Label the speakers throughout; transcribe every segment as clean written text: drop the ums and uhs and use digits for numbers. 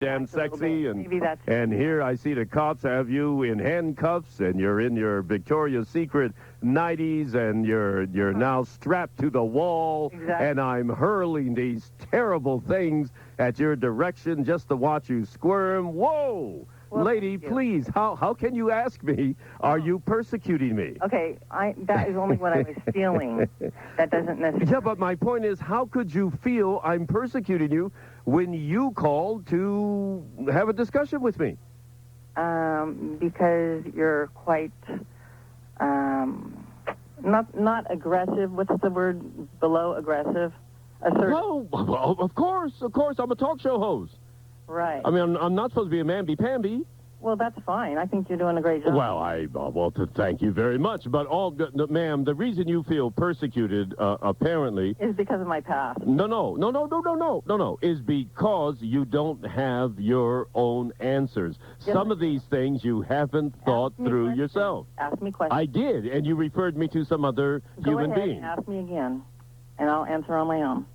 Speaker 1: damn sexy,
Speaker 2: Maybe that's
Speaker 1: and here I see the cops have you in handcuffs, and you're in your Victoria's Secret 90s, and you're now strapped to the wall,
Speaker 2: Exactly.
Speaker 1: and I'm hurling these terrible things at your direction just to watch you squirm. Whoa!
Speaker 2: Well,
Speaker 1: lady,
Speaker 2: thank you.
Speaker 1: please, how can you ask me, are you persecuting me?
Speaker 2: Okay, that is only what I was feeling. That doesn't necessarily...
Speaker 1: Yeah, but my point is, how could you feel I'm persecuting you when you called to have a discussion with me?
Speaker 2: Because you're quite, not aggressive. What's the word below aggressive? Assertive.
Speaker 1: Well, of course. I'm a talk show host.
Speaker 2: Right.
Speaker 1: I mean, I'm not supposed to be a mamby-pamby.
Speaker 2: Well, that's fine. I think you're doing a great job.
Speaker 1: Well, thank you very much. But, ma'am, the reason you feel persecuted, apparently...
Speaker 2: is because of my past.
Speaker 1: No. Is because you don't have your own answers.
Speaker 2: Yes,
Speaker 1: Some of these things you haven't thought through yourself.
Speaker 2: Ask me questions.
Speaker 1: I did, and you referred me to some other human
Speaker 2: being.
Speaker 1: being.
Speaker 2: Ask me again, and I'll answer on my own.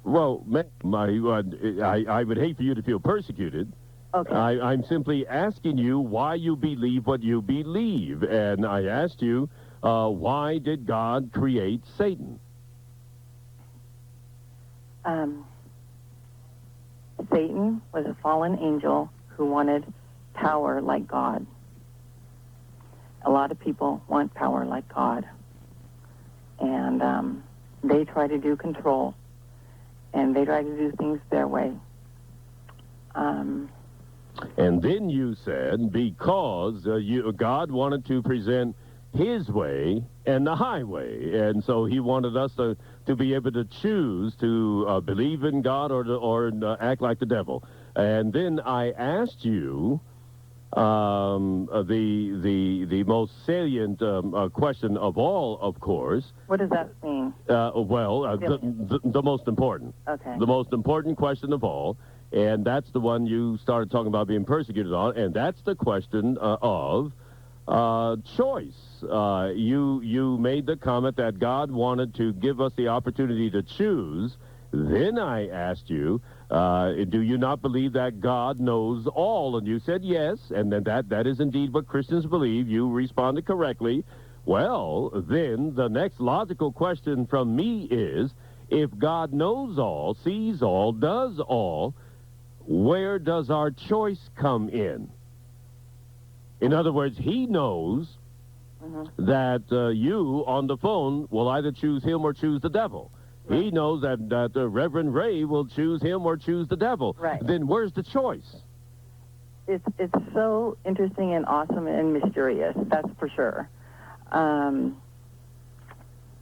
Speaker 1: Well, ma'am, I would hate for you to feel persecuted.
Speaker 2: Okay.
Speaker 1: I'm simply asking you why you believe what you believe. And I asked you, why did God create Satan?
Speaker 2: Satan was a fallen angel who wanted power like God. A lot of people want power like God. And they try to do control. And they try to do things their way.
Speaker 1: And then you said, because God wanted to present his way and the highway, and so he wanted us to be able to choose to believe in God or act like the devil. And then I asked you the most salient question of all, of course.
Speaker 2: What does that mean?
Speaker 1: The most important.
Speaker 2: Okay.
Speaker 1: The most important question of all. And that's the one you started talking about being persecuted on, and that's the question of choice. You made the comment that God wanted to give us the opportunity to choose. Then I asked you, do you not believe that God knows all? And you said yes, and then that is indeed what Christians believe. You responded correctly. Well, then the next logical question from me is, if God knows all, sees all, does all, where does our choice come in? In other words, he knows that you on the phone will either choose him or choose the devil. Right. He knows that Reverend Ray will choose him or choose the devil.
Speaker 2: Right.
Speaker 1: Then where's the choice?
Speaker 2: It's so interesting and awesome and mysterious, that's for sure.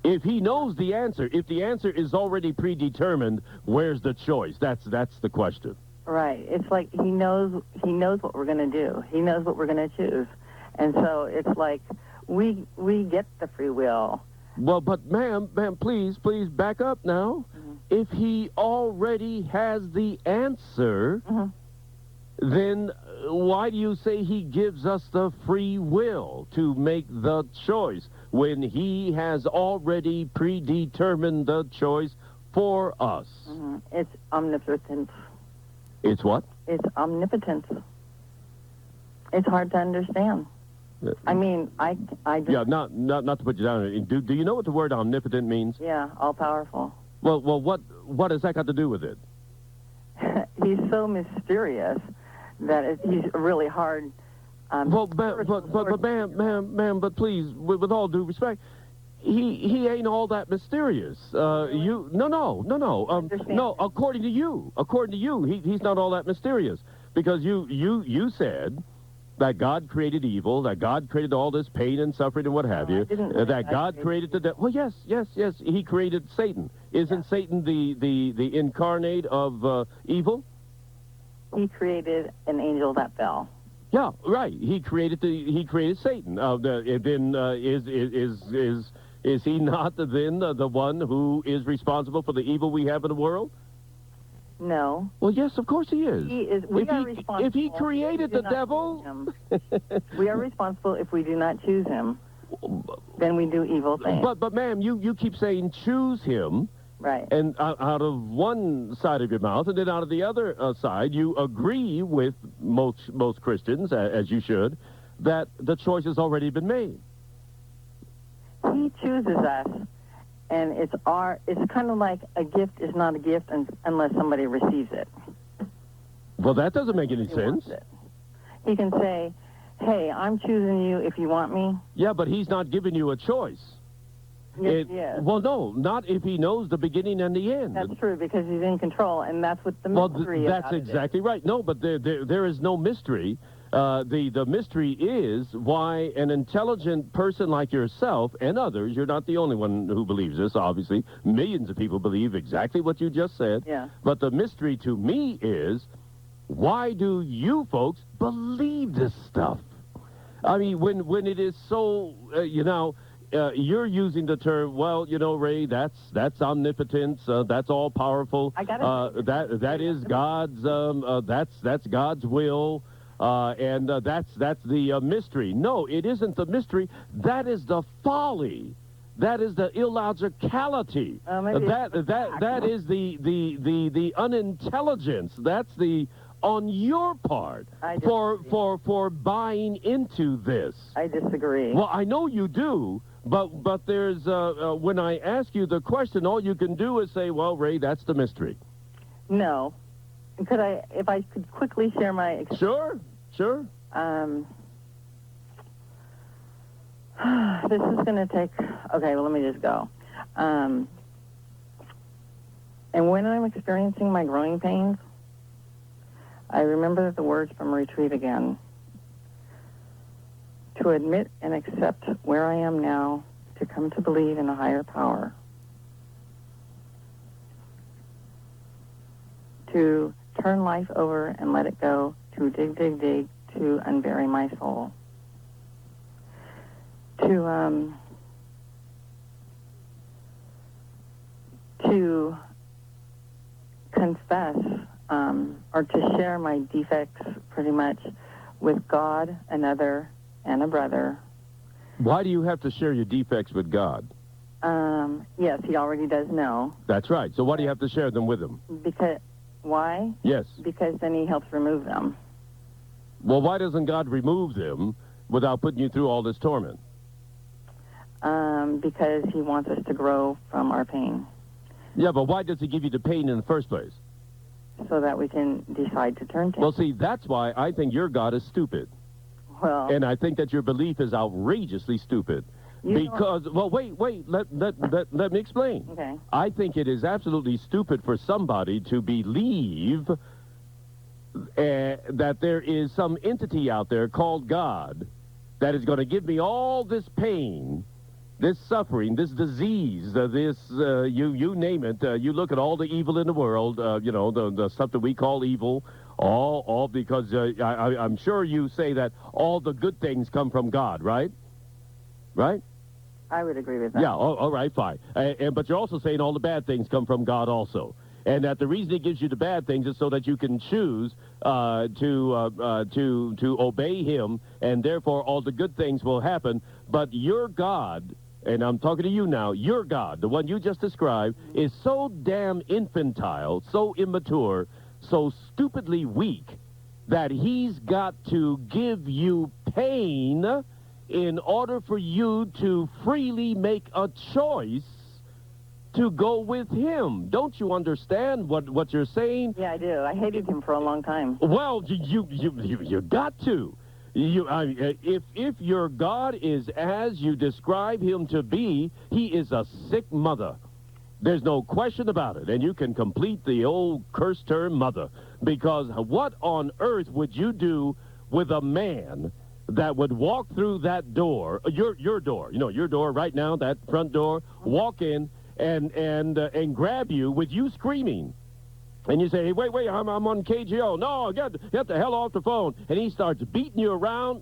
Speaker 1: If he knows the answer, if the answer is already predetermined, where's the choice? That's the question.
Speaker 2: Right. It's like he knows what we're going to do. He knows what we're going to choose. And so it's like we get the free will.
Speaker 1: Well, but ma'am, please back up now. If he already has the answer, then why do you say he gives us the free will to make the choice when he has already predetermined the choice for us?
Speaker 2: It's omnipotence.
Speaker 1: It's what?
Speaker 2: It's omnipotence. It's hard to understand. I mean, I just...
Speaker 1: Yeah, not to put you down. Do you know what the word omnipotent means?
Speaker 2: Yeah, all-powerful.
Speaker 1: Well, what has that got to do with it?
Speaker 2: He's so mysterious that he's really hard...
Speaker 1: but ma'am, but please, with all due respect, he ain't all that mysterious.
Speaker 2: Really?
Speaker 1: No, according to you, he's not all that mysterious, because you said that God created evil, that God created all this pain and suffering and what have you, that God created the devil. Well, yes, he created Satan. Isn't Satan the incarnate of evil?
Speaker 2: He created an angel that fell.
Speaker 1: Yeah, right. He created Satan. Then is he not then the one who is responsible for the evil we have in the world?
Speaker 2: No.
Speaker 1: Well, yes, of course he is.
Speaker 2: He is. We are responsible.
Speaker 1: If he created the devil,
Speaker 2: we are responsible if we do not choose him. Then we do evil things.
Speaker 1: But ma'am, you keep saying choose him,
Speaker 2: Right.
Speaker 1: And out of one side of your mouth, and then out of the other side, you agree with most Christians, as you should, that the choice has already been made.
Speaker 2: He chooses us, and it's kind of like a gift is not a gift unless somebody receives it.
Speaker 1: Well, that doesn't make any sense.
Speaker 2: He can say, hey, I'm choosing you if you want me.
Speaker 1: Yeah, but he's not giving you a choice.
Speaker 2: Yes, yes.
Speaker 1: Well, no, not if he knows the beginning and the end.
Speaker 2: That's true, because he's in control, and that's what the mystery
Speaker 1: Well, that's exactly right. No, but there is no mystery. The mystery is why an intelligent person like yourself and others, you're not the only one who believes this, obviously. Millions of people believe exactly what you just said.
Speaker 2: Yeah.
Speaker 1: But the mystery to me is, why do you folks believe this stuff? I mean, when it is so, you're using the term, well, Ray, that's omnipotence, that's all powerful.
Speaker 2: I got it.
Speaker 1: That is God's, that's God's will, and that's the mystery. No, it isn't the mystery. That is the folly. That is the illogicality. That is the unintelligence. That's the on your part for buying into this.
Speaker 2: I disagree.
Speaker 1: Well, I know you do, but there's when I ask you the question, all you can do is say, "Well, Ray, that's the mystery."
Speaker 2: No. If I could quickly share my experience.
Speaker 1: Sure.
Speaker 2: This is going to take. Okay, well, let me just go. And when I'm experiencing my growing pains, I remember the words from Retreat again. To admit and accept where I am now, to come to believe in a higher power. To turn life over and let it go, to dig, to unbury my soul. To confess or to share my defects pretty much with God, another, and a brother.
Speaker 1: Why do you have to share your defects with God?
Speaker 2: Yes, he already does know.
Speaker 1: That's right. So why do you have to share them with him?
Speaker 2: Why?
Speaker 1: Yes.
Speaker 2: Because then he helps remove them.
Speaker 1: Well, why doesn't God remove them without putting you through all this torment?
Speaker 2: Because he wants us to grow from our pain.
Speaker 1: Yeah, but why does he give you the pain in the first place?
Speaker 2: So that we can decide to turn to him.
Speaker 1: Well, see, that's why I think your God is stupid.
Speaker 2: Well,
Speaker 1: and I think that your belief is outrageously stupid. Because, well, wait, let me explain.
Speaker 2: Okay.
Speaker 1: I think it is absolutely stupid for somebody to believe that there is some entity out there called God that is going to give me all this pain, this suffering, this disease, you name it. You look at all the evil in the world, the stuff that we call evil, all because I'm sure you say that all the good things come from God, right? Right?
Speaker 2: I would agree with that.
Speaker 1: Yeah, all right, fine. But you're also saying all the bad things come from God also. And that the reason he gives you the bad things is so that you can choose to obey him, and therefore all the good things will happen. But your God, and I'm talking to you now, your God, the one you just described, is so damn infantile, so immature, so stupidly weak, that he's got to give you pain in order for you to freely make a choice to go with him. Don't you understand what you're saying?
Speaker 2: Yeah, I do. I hated him for a long time.
Speaker 1: Well, you got to. If your God is as you describe him to be, he is a sick mother. There's no question about it. And you can complete the old curse term mother. Because what on earth would you do with a man that would walk through that door, your door, your door right now, that front door, walk in and grab you with you screaming. And you say, hey, wait, I'm on KGO. No, get the hell off the phone. And he starts beating you around.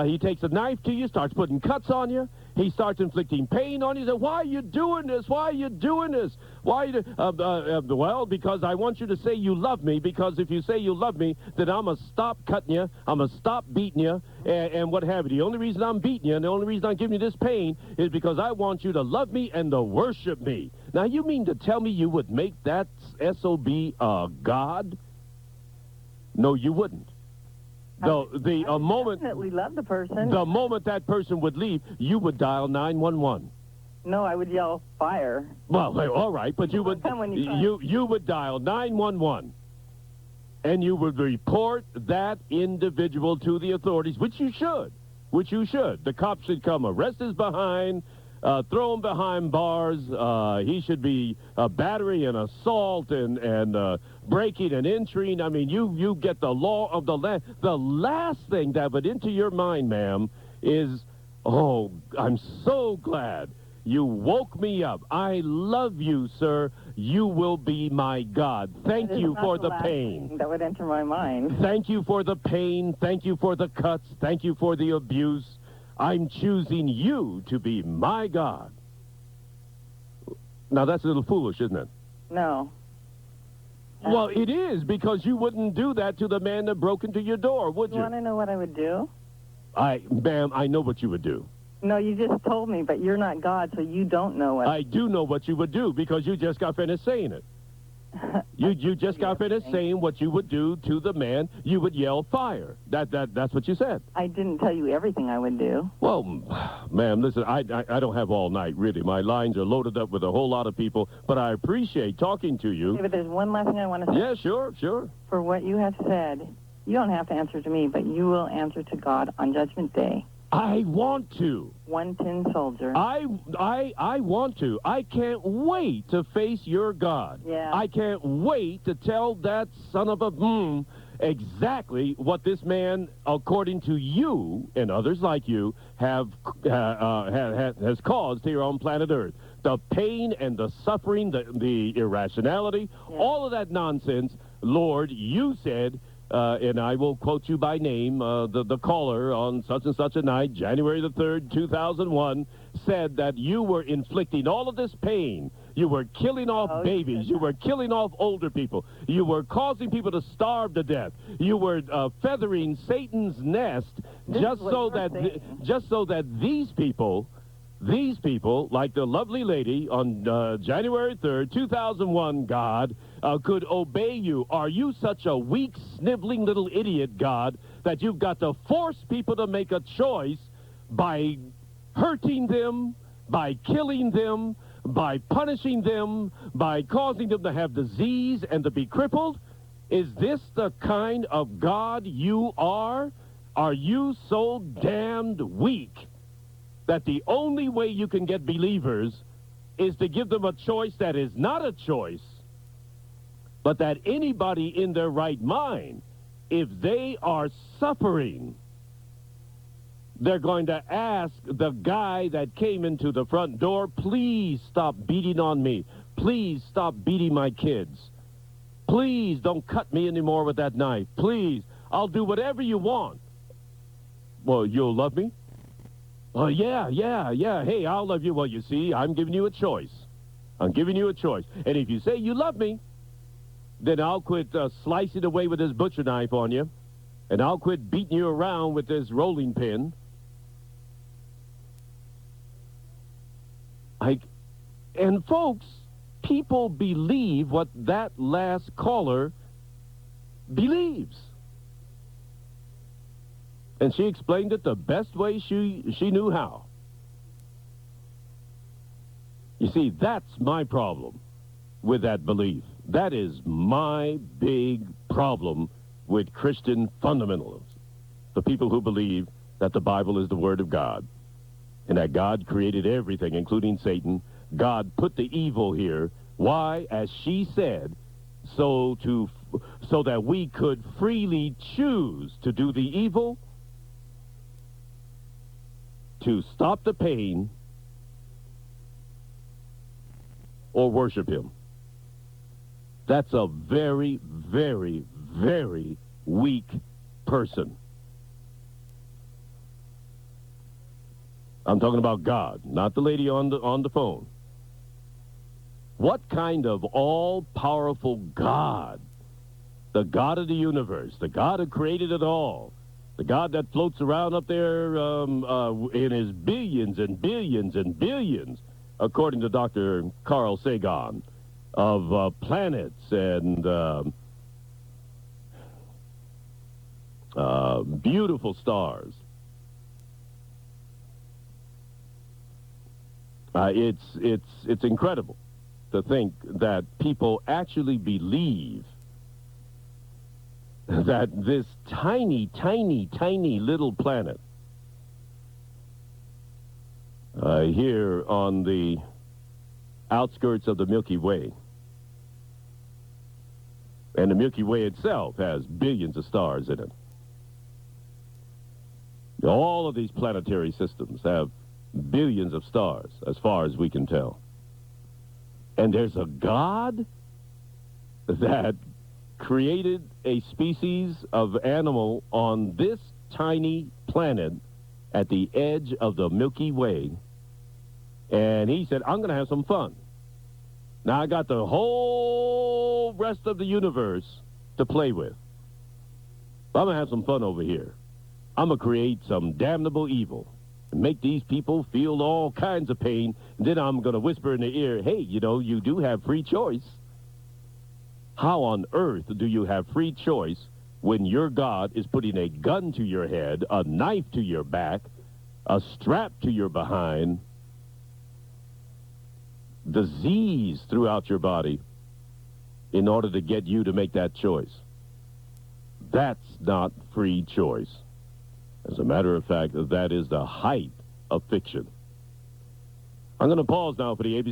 Speaker 1: He takes a knife to you, starts putting cuts on you. He starts inflicting pain on you. He says, why are you doing this? Why are you doing this? Why? Well, because I want you to say you love me, because if you say you love me, then I'm going to stop cutting you. I'm going to stop beating you and what have you. The only reason I'm beating you and the only reason I'm giving you this pain is because I want you to love me and to worship me. Now, you mean to tell me you would make that SOB a God? No, you wouldn't. The moment
Speaker 2: definitely love the person.
Speaker 1: The moment that person would leave, you would dial 911.
Speaker 2: No, I would yell fire.
Speaker 1: Well, all right, but you would you would dial 911, and you would report that individual to the authorities, which you should. The cops should come arrest his behind, throw him behind bars. He should be battery and assault and breaking and entering. I mean, you get the law of the land. The last thing that would enter your mind, ma'am, is, oh, I'm so glad you woke me up. I love you, sir. You will be my God. Thank you for the pain.
Speaker 2: That would enter my mind.
Speaker 1: Thank you for the pain. Thank you for the cuts. Thank you for the abuse. I'm choosing you to be my God. Now, that's a little foolish, isn't it?
Speaker 2: No.
Speaker 1: Well, it is, because you wouldn't do that to the man that broke into your door, would you?
Speaker 2: You want to know what I would do?
Speaker 1: Ma'am, I know what you would do.
Speaker 2: No, you just told me, but you're not God, so you don't know what.
Speaker 1: I do know what you would do, because you just got finished saying it. You just got finished saying what you would do to the man. You would yell fire. That's what you said.
Speaker 2: I didn't tell you everything I would do.
Speaker 1: Well, ma'am, listen, I don't have all night, really. My lines are loaded up with a whole lot of people, but I appreciate talking to you.
Speaker 2: Okay, but there's one last thing I want to say.
Speaker 1: Yeah, sure.
Speaker 2: For what you have said, you don't have to answer to me, but you will answer to God on Judgment Day.
Speaker 1: I want to.
Speaker 2: One tin soldier.
Speaker 1: I want to. I can't wait to face your God.
Speaker 2: Yeah.
Speaker 1: I can't wait to tell that son of a exactly what this man, according to you and others like you, has caused here on planet Earth. The pain and the suffering, the irrationality, all of that nonsense. Lord, you said, and I will quote you by name, the caller on such and such a night, January the 3rd, 2001, said that you were inflicting all of this pain. You were killing off babies. You were killing off older people. You were causing people to starve to death. You were feathering Satan's nest just so that these people, like the lovely lady on January 3rd, 2001, God, could obey you. Are you such a weak, sniveling little idiot, God, that you've got to force people to make a choice by hurting them, by killing them, by punishing them, by causing them to have disease and to be crippled? Is this the kind of God you are? Are you so damned weak that the only way you can get believers is to give them a choice that is not a choice, but that anybody in their right mind, if they are suffering, they're going to ask the guy that came into the front door, please stop beating on me. Please stop beating my kids. Please don't cut me anymore with that knife. Please, I'll do whatever you want. Well, you'll love me? Oh, yeah. Hey, I'll love you. Well, you see, I'm giving you a choice. I'm giving you a choice. And if you say you love me, then I'll quit slicing away with this butcher knife on you, and I'll quit beating you around with this rolling pin. And folks, people believe what that last caller believes. And she explained it the best way she knew how. You see, that's my problem with that belief. That is my big problem with Christian fundamentalists. The people who believe that the Bible is the Word of God and that God created everything, including Satan. God put the evil here. Why? As she said, so that we could freely choose to do the evil, to stop the pain, or worship him. That's a very, very, very weak person. I'm talking about God, not the lady on the phone. What kind of all-powerful God, the God of the universe, the God who created it all, the God that floats around up there in his billions and billions and billions, according to Dr. Carl Sagan, of planets and beautiful stars. It's incredible to think that people actually believe that this tiny, tiny, tiny little planet here on the outskirts of the Milky Way, and the Milky Way itself has billions of stars in it. All of these planetary systems have billions of stars, as far as we can tell. And there's a God that created a species of animal on this tiny planet at the edge of the Milky Way. And he said, I'm going to have some fun. Now I got the whole rest of the universe to play with. I'm going to have some fun over here. I'm going to create some damnable evil and make these people feel all kinds of pain. And then I'm going to whisper in their ear, hey, you know, you do have free choice. How on earth do you have free choice when your God is putting a gun to your head, a knife to your back, a strap to your behind, disease throughout your body in order to get you to make that choice? That's not free choice. As a matter of fact, that is the height of fiction. I'm going to pause now for the ABC.